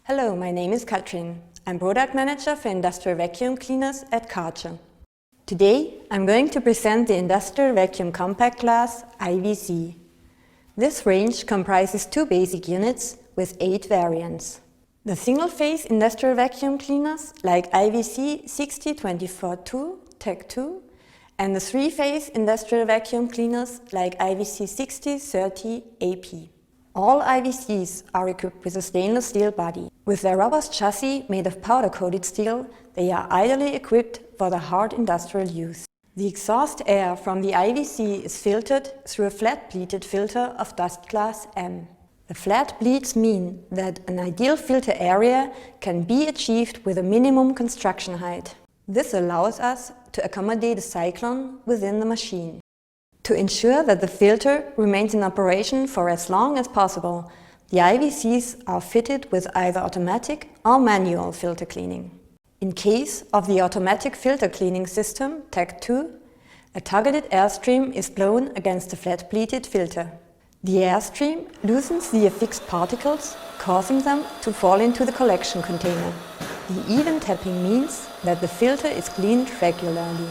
Hello, my name is Katrin. I'm Product Manager for Industrial Vacuum Cleaners at Karcher. Today, I'm going to present the Industrial Vacuum Compact Class IVC. This range comprises two basic units with 8 variants. The single-phase industrial vacuum cleaners like IVC 6024-2 Tech 2 and the three-phase industrial vacuum cleaners like IVC 6030 AP. All IVCs are equipped with a stainless steel body. With their robust chassis made of powder-coated steel, they are ideally equipped for the hard industrial use. The exhaust air from the IVC is filtered through a flat pleated filter of dust class M. The flat pleats mean that an ideal filter area can be achieved with a minimum construction height. This allows us to accommodate a cyclone within the machine. To ensure that the filter remains in operation for as long as possible, the IVCs are fitted with either automatic or manual filter cleaning. In case of the automatic filter cleaning system, Tech 2, a targeted airstream is blown against the flat pleated filter. The airstream loosens the affixed particles, causing them to fall into the collection container. The even tapping means that the filter is cleaned regularly.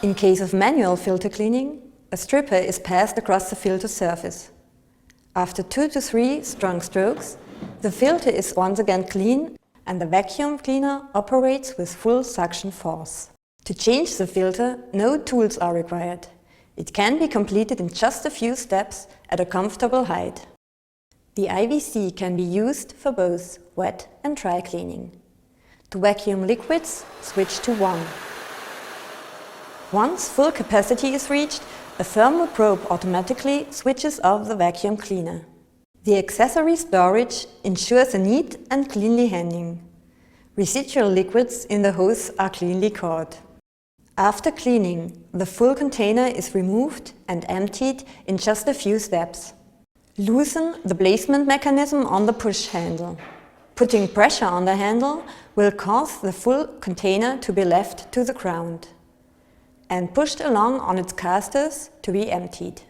In case of manual filter cleaning, a stripper is passed across the filter surface. After 2 to 3 strong strokes, the filter is once again clean and the vacuum cleaner operates with full suction force. To change the filter, no tools are required. It can be completed in just a few steps at a comfortable height. The IVC can be used for both wet and dry cleaning. To vacuum liquids, switch to 1. Once full capacity is reached, a thermal probe automatically switches off the vacuum cleaner. The accessory storage ensures a neat and cleanly handling. Residual liquids in the hose are cleanly caught. After cleaning, the full container is removed and emptied in just a few steps. Loosen the placement mechanism on the push handle. Putting pressure on the handle will cause the full container to be left to the ground and pushed along on its casters to be emptied.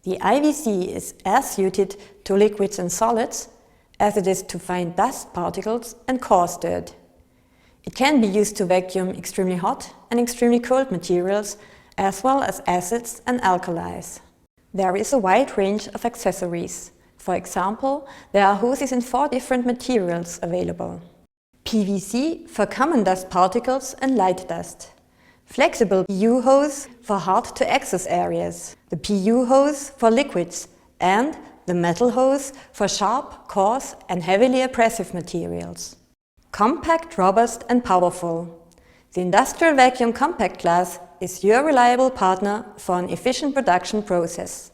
The IVC is as suited to liquids and solids as it is to fine dust particles and coarse dirt. It can be used to vacuum extremely hot and extremely cold materials, as well as acids and alkalis. There is a wide range of accessories. For example, there are hoses in 4 different materials available. PVC for common dust particles and light dust. Flexible PU hose for hard-to-access areas. The PU hose for liquids and the metal hose for sharp, coarse and heavily abrasive materials. Compact, robust and powerful. The Industrial Vacuum Compact Class is your reliable partner for an efficient production process.